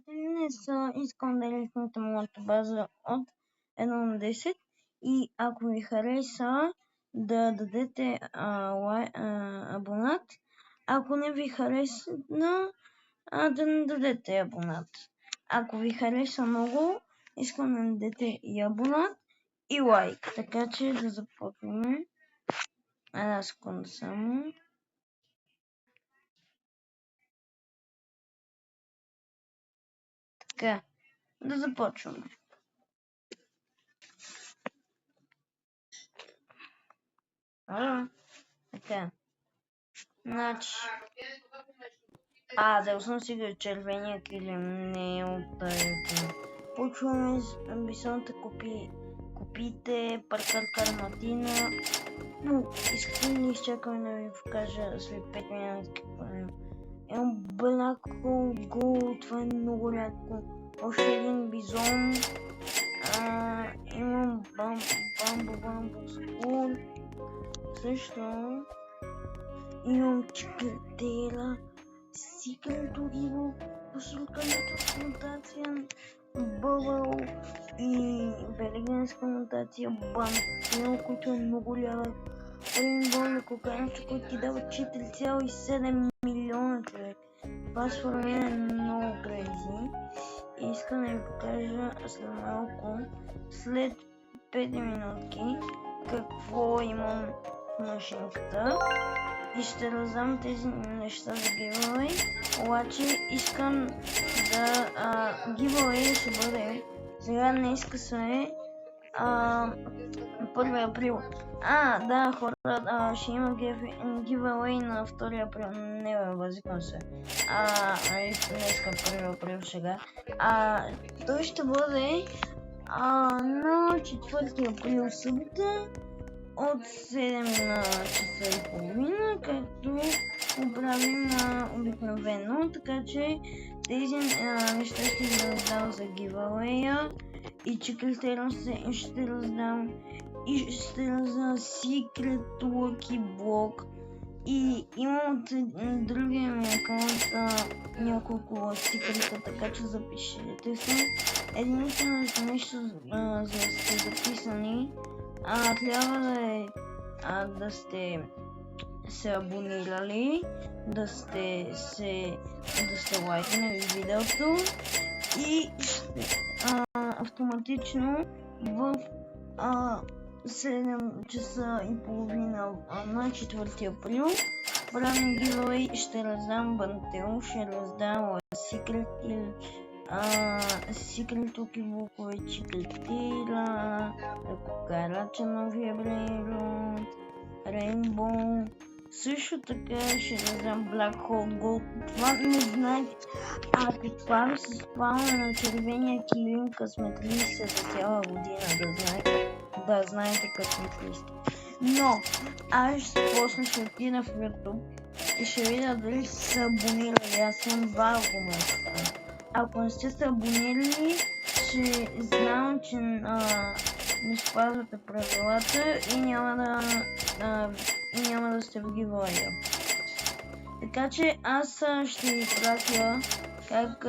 Днес искам да линкнете моята база от 1 на 10 и ако ви хареса да дадете абонат, ако не ви хареса да не дадете абонат. Ако ви хареса много, искам да дадете и абонат и лайк. Така че да започваме. Една секунда само. Така, да започваме. Така. Значи. Да съм сега червения килим, не от тази. Почваме с амбиционната купите, паркар карматина. Искате ли изчакаме да ви покажа след 5 минути какво е? Имам Black Hole Gold, това е много рядко. Още един бизон. Имам Bamboo School. Също имам Чикертера, Сикрето Риво, Посилканата мутация, Бъбъл и Белегенска мутация, Бантил, който е много рядък. Рейнбоу на кокаинче, който ти дава 4,7 милиона човек. Това според мен е много крейзи. И искам да ви покажа след малко, след 5 минутки, какво имам в машинката. И ще раздам тези неща за giveaway. Обаче искам да giveaway ще бъде. Сега днеска сме 1 април. Да, хора, ще има giveaway на 2 април. Не бе, възикам се. Днеска 1 април сега. Той ще бъде на 4 април събота от 7 на часа и половина, както го правим обикновено, така че тези неща ще ги раздам за giveaway и чекълтера ще раздам и ще раздам Secret Lucky Block и имам от другия ми акаунт няколко секрета, така че запишете се. Единственото нещо за да сте записани, трябва да сте се абонирали, да сте лайкнали видеото и автоматично в 7 часа и половина на 4 април правим giveaway, ще раздам бантел, ще раздам Secret Lucky блокове, Чикертера, Ръкокарача, новия Брейрон, Рейнбоу. Също така ще раздам Black Hole Gold. Това не знаете. Каква ви се спална на червения килим късметлист за цяла година, да знаете късметлист. Но аз после ще отида в YouTube и ще видя дали са абонирали. Аз съм Валгомер. Ако не сте се абонирали, ще знам, че не спазвате правилата и няма да сте в giveaway. Така че аз ще ви пратя как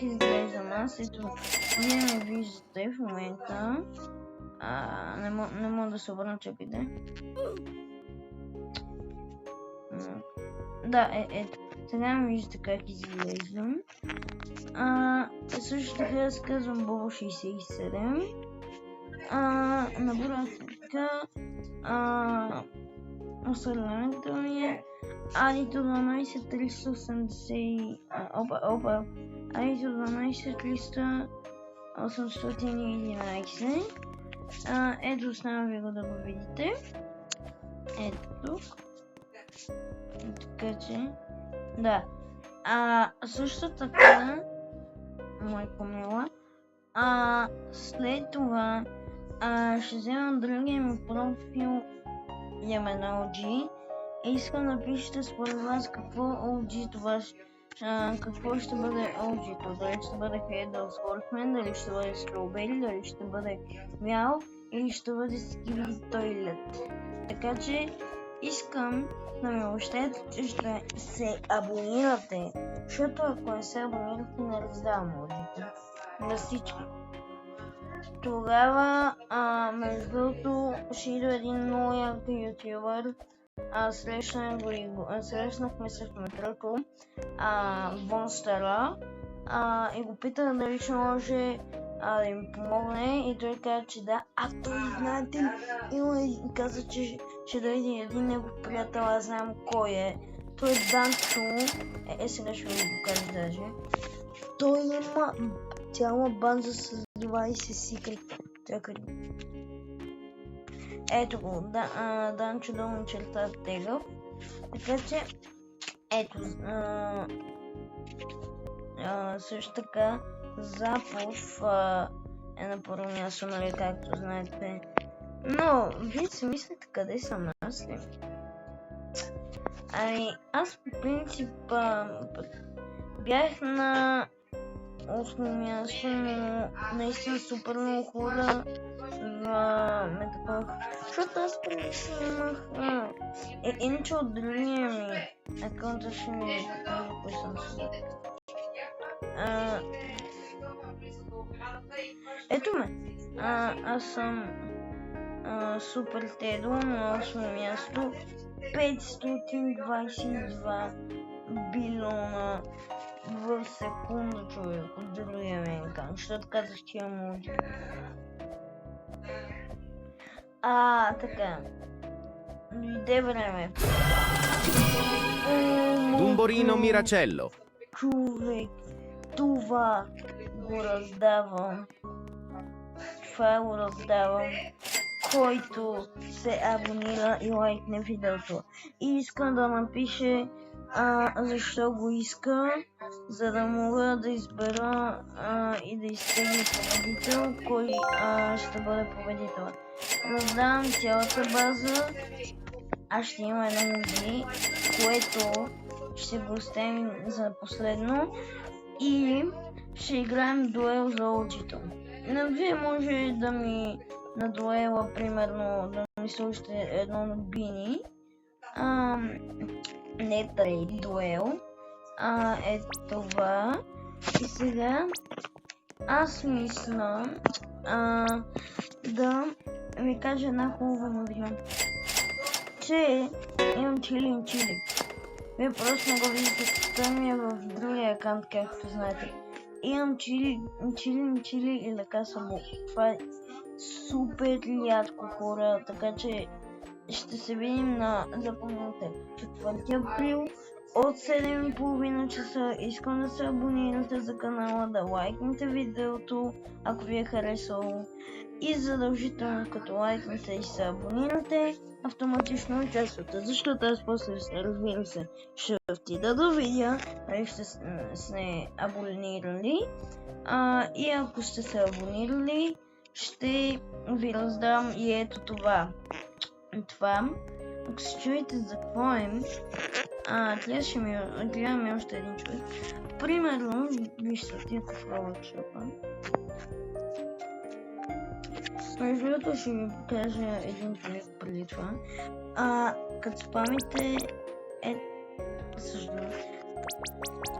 изглеждам аз. Ето, вие ме виждате в момента. Не мога да се обърна, чакайте. Ето. Сега ме виждате как изглеждам. Също така аз казвам Бобо 67. Набора така. Осъдването ми е Адито 12 380. Адито 12 811. Ето оставям ви го да го видите. Ето тук. Така че. Да. Също така, майко мила, след това ще вземам другия ми профил, имаме на OG и искам да пишете според вас какво OG това какво ще бъде OG-то, дали ще бъде Head of Swordsman, дали ще бъде Strawberry, дали ще бъде Мяу или ще бъде Skibidi Toilet. Така че искам да ми обещаете, че ще се абонирате, защото ако не се абонирате, не раздавам лодите на всички. Тогава, между другото, ще идва един много як ютубър. Срещнахме се в метрото, Вонстара, и го питах дали ще може да им помогне, и той каза, че да. Той, знаете ли, и каза, че ще дойде един негов приятел, аз знам кой е. Той е Данчо, сега ще ви го кажа даже. Той има цяла база с 20 секрета. Чакай. Ето го, Данчо долу черта тегъв. Така че, ето, също така, Запов е на първо място, нали, както знаете. Но, вие си мислите къде съм аз ли? Аз по принцип бях на 8 място, но наистина супер много хора ме такова. Защото аз преди си имах иначе от другия ми акаунта ще ми покажа кой съм сега. Ето ме. Аз съм Супер Тедо на 8 място. 522 билиона в секунда, човек, от другия ми акаунт. Защото казах, че имам луди. Така. Дойде време. Dumborino Miracello. Човек, това го раздавам. Това го раздавам. Който се абонира и лайкне видеото. И искам да напише защо го иска, за да мога да избера и да изтегля победител, кой ще бъде победител. Раздавам цялата база. Аз ще има едно музи, което ще го оставим за последно и ще играем дуел за лоджито. Вие може да ми на дуела, примерно, да ми сложите едно на бини. Не трейд, дуел. Е това. И сега аз мисля да ви кажа една хубава новина. Че имам чили. Вие просто не го видите, той ми е в другия акаунт, както знаете. Имам чили и така съм. Това е супер рядко, хора, така че ще се видим на, запомнете, 4 април от 7:30 часа. Искам да се абонирате за канала, да лайкнете видеото, ако ви е харесало, и задължително като лайкнете и се абонирате, автоматично участвате, защото аз после, разбира се, ще отида да видя дали ще сте абонирали, и ако сте се абонирали, ще ви раздам и ето това. Ако се чуете за какво е, трябва ми още един човек. Примерно, вижте, тиков робот шопа. Между другото ще ви покажа един човек преди това. Като спамите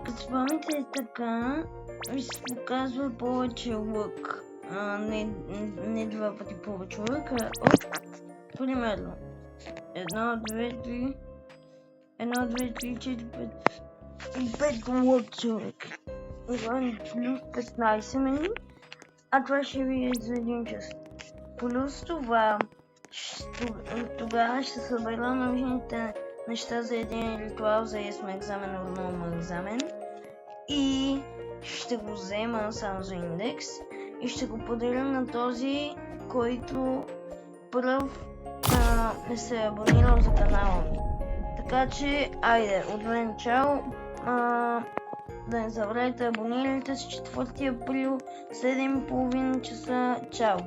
като спамите така, ви се показва повече лък. Не 2 пъти повече лък, примерно 1, 2, 3, 4, 5 и 5 лък, човек. Плюс 15 минути, това ще ви е за един час. Плюс това, тогава ще събера нужните неща за един ритуал за ESM екзамен, нормален екзамен, и ще го взема само за индекс и ще го подаря на този, който пръв се е абонирал за канала ми. Така че, айде, от мен чао. Да не забравяйте, абонирайте се 4 април, 7:30 часа. Чао!